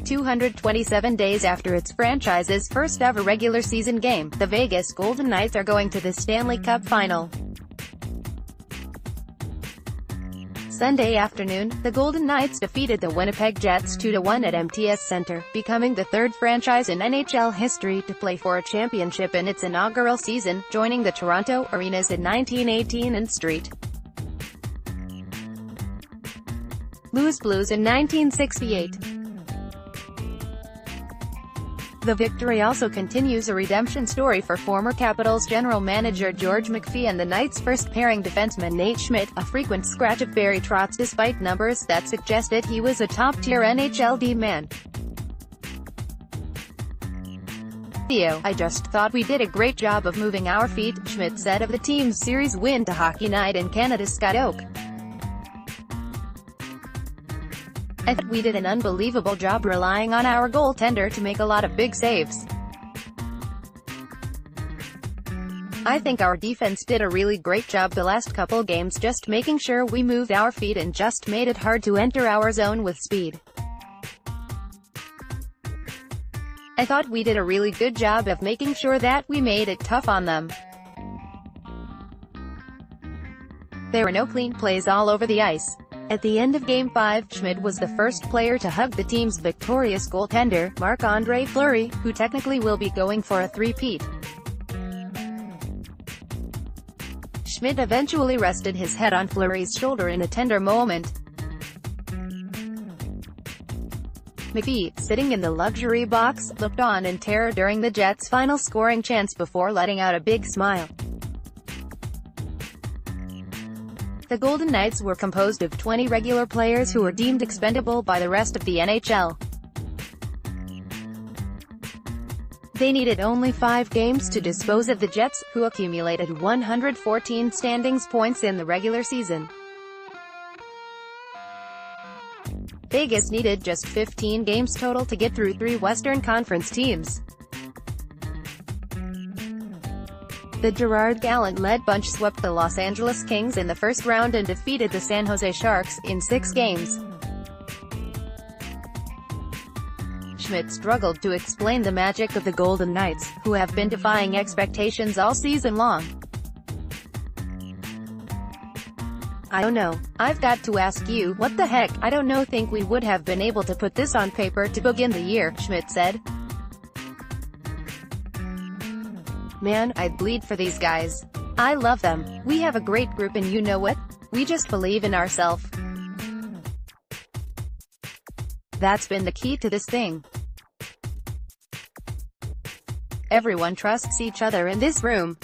227 days after its franchise's first-ever regular season game, the Vegas Golden Knights are going to the Stanley Cup Final. Sunday afternoon, the Golden Knights defeated the Winnipeg Jets 2-1 at MTS Centre, becoming the third franchise in NHL history to play for a championship in its inaugural season, joining the Toronto Arenas in 1918 and St. Louis Blues in 1968. The victory also continues a redemption story for former Capitals general manager George McPhee and the Knights' first-pairing defenseman Nate Schmidt, a frequent scratch of Barry Trotz despite numbers that suggested he was a top-tier NHL D-man. "I just thought we did a great job of moving our feet," Schmidt said of the team's series win to Hockey Night in Canada's Scott Oak. "I thought we did an unbelievable job relying on our goaltender to make a lot of big saves. I think our defense did a really great job the last couple games just making sure we moved our feet and just made it hard to enter our zone with speed. I thought we did a really good job of making sure that we made it tough on them. There were no clean plays all over the ice." At the end of Game 5, Schmidt was the first player to hug the team's victorious goaltender, Marc-Andre Fleury, who technically will be going for a three-peat. Schmidt eventually rested his head on Fleury's shoulder in a tender moment. McPhee, sitting in the luxury box, looked on in terror during the Jets' final scoring chance before letting out a big smile. The Golden Knights were composed of 20 regular players who were deemed expendable by the rest of the NHL. They needed only 5 games to dispose of the Jets, who accumulated 114 standings points in the regular season. Vegas needed just 15 games total to get through 3 Western Conference teams. The Gerard Gallant-led bunch swept the Los Angeles Kings in the first round and defeated the San Jose Sharks in 6 games. Schmidt struggled to explain the magic of the Golden Knights, who have been defying expectations all season long. "I don't know. I've got to ask you, what the heck, I don't know think we would have been able to put this on paper to begin the year," Schmidt said. "Man, I'd bleed for these guys. I love them. We have a great group and you know what? We just believe in ourselves. That's been the key to this thing. Everyone trusts each other in this room.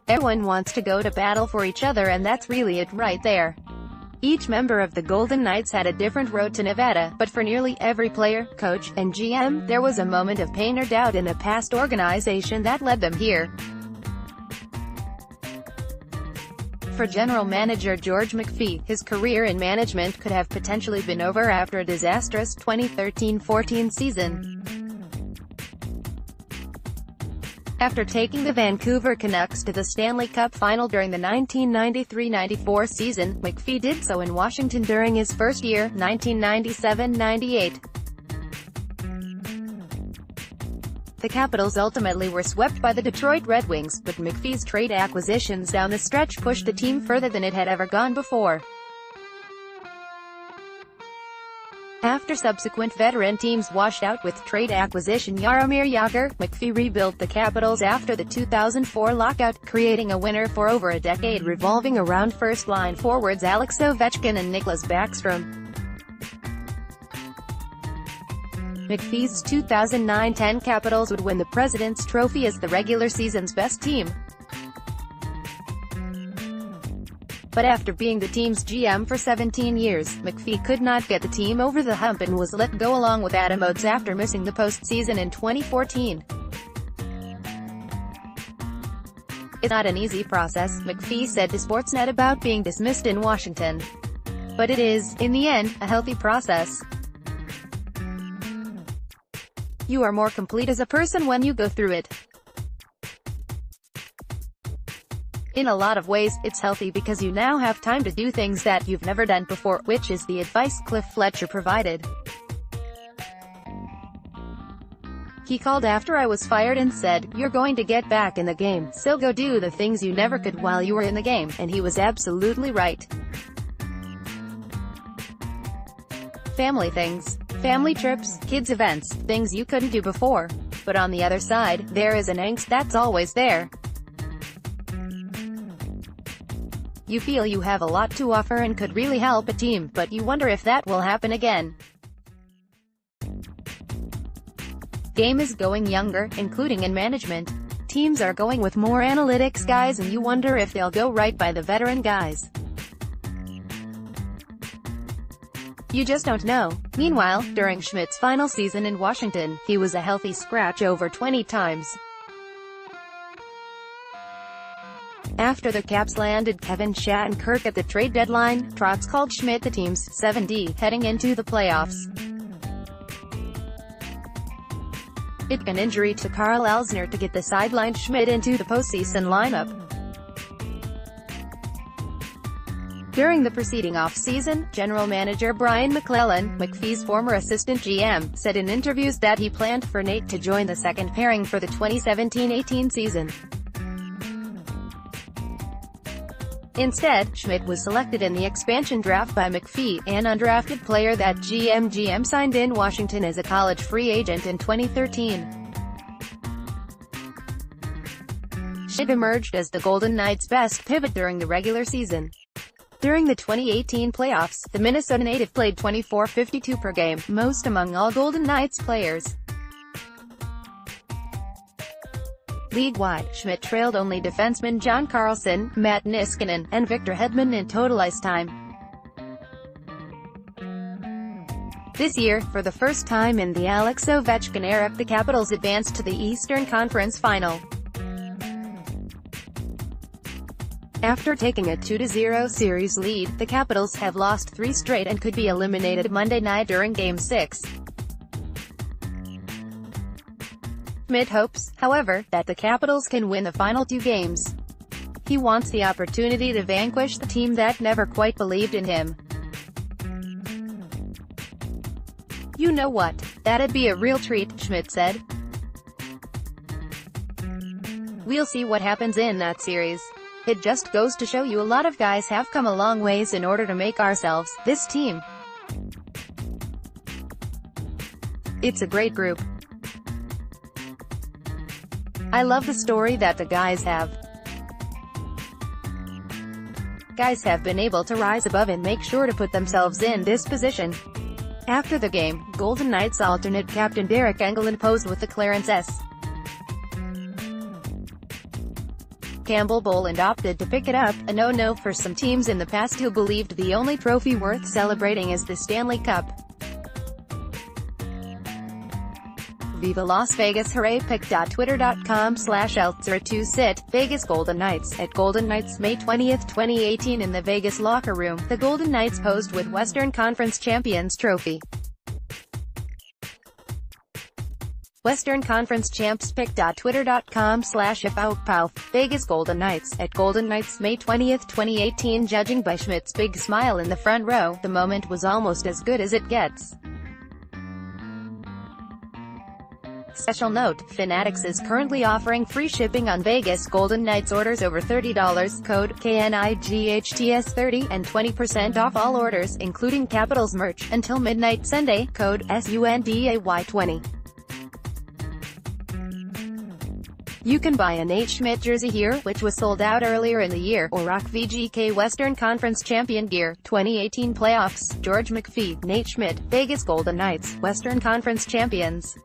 Everyone wants to go to battle for each other and that's really it right there." Each member of the Golden Knights had a different road to Nevada, but for nearly every player, coach, and GM, there was a moment of pain or doubt in a past organization that led them here. For general manager George McPhee, his career in management could have potentially been over after a disastrous 2013-14 season. After taking the Vancouver Canucks to the Stanley Cup Final during the 1993-94 season, McPhee did so in Washington during his first year, 1997-98. The Capitals ultimately were swept by the Detroit Red Wings, but McPhee's trade acquisitions down the stretch pushed the team further than it had ever gone before. After subsequent veteran teams washed out with trade acquisition Jaromir Jagr, McPhee rebuilt the Capitals after the 2004 lockout, creating a winner for over a decade revolving around first-line forwards Alex Ovechkin and Nicklas Backstrom. McPhee's 2009-10 Capitals would win the President's Trophy as the regular season's best team. But after being the team's GM for 17 years, McPhee could not get the team over the hump and was let go along with Adam Oates after missing the postseason in 2014. "It's not an easy process," McPhee said to Sportsnet about being dismissed in Washington. "But it is, in the end, a healthy process. You are more complete as a person when you go through it. In a lot of ways, it's healthy because you now have time to do things that you've never done before, which is the advice Cliff Fletcher provided. He called after I was fired and said, "You're going to get back in the game, so go do the things you never could while you were in the game," and he was absolutely right. Family things. Family trips, kids events, things you couldn't do before. But on the other side, there is an angst that's always there. You feel you have a lot to offer and could really help a team, but you wonder if that will happen again. Game is going younger, including in management. Teams are going with more analytics guys and you wonder if they'll go right by the veteran guys. You just don't know. Meanwhile, during Schmidt's final season in Washington, he was a healthy scratch over 20 times. After the Caps landed Kevin Shattenkirk at the trade deadline, Trotz called Schmidt the team's 7D heading into the playoffs. It took an injury to Carl Elsner to get the sidelined Schmidt into the postseason lineup. During the preceding off-season, general manager Brian McClellan, McPhee's former assistant GM, said in interviews that he planned for Nate to join the second pairing for the 2017-18 season. Instead, Schmidt was selected in the expansion draft by McPhee, an undrafted player that GM signed in Washington as a college free agent in 2013. Schmidt emerged as the Golden Knights' best pivot during the regular season. During the 2018 playoffs, the Minnesota native played 24.52 per game, most among all Golden Knights players. League-wide, Schmidt trailed only defensemen John Carlson, Matt Niskanen, and Victor Hedman in total ice time. This year, for the first time in the Alex Ovechkin era, the Capitals advanced to the Eastern Conference Final. After taking a 2-0 series lead, the Capitals have lost 3 straight and could be eliminated Monday night during Game 6. Schmidt hopes, however, that the Capitals can win the final 2 games. He wants the opportunity to vanquish the team that never quite believed in him. "You know what? That'd be a real treat," Schmidt said. "We'll see what happens in that series. It just goes to show you a lot of guys have come a long ways in order to make ourselves, this team. It's a great group. I love the story that the guys have. Guys have been able to rise above and make sure to put themselves in this position." After the game, Golden Knights alternate captain Derek Engelland posed with the Clarence S. Campbell Boland opted to pick it up, a no-no for some teams in the past who believed the only trophy worth celebrating is the Stanley Cup. Viva Las Vegas Hooray! Pic.twitter.com/Eltzer2sit, Vegas Golden Knights. At Golden Knights May 20, 2018 in the Vegas locker room, the Golden Knights posed with Western Conference Champions trophy. Western Conference Champs. Pic.twitter.com/IfOutPow, Vegas Golden Knights. At Golden Knights May 20, 2018 Judging by Schmidt's big smile in the front row, the moment was almost as good as it gets. Special note, Fanatics is currently offering free shipping on Vegas Golden Knights orders over $30, code KNIGHTS30, and 20% off all orders, including Capitals merch, until midnight Sunday, code SUNDAY20. You can buy a Nate Schmidt jersey here, which was sold out earlier in the year, or rock VGK Western Conference Champion gear, 2018 playoffs, George McPhee, Nate Schmidt, Vegas Golden Knights, Western Conference Champions.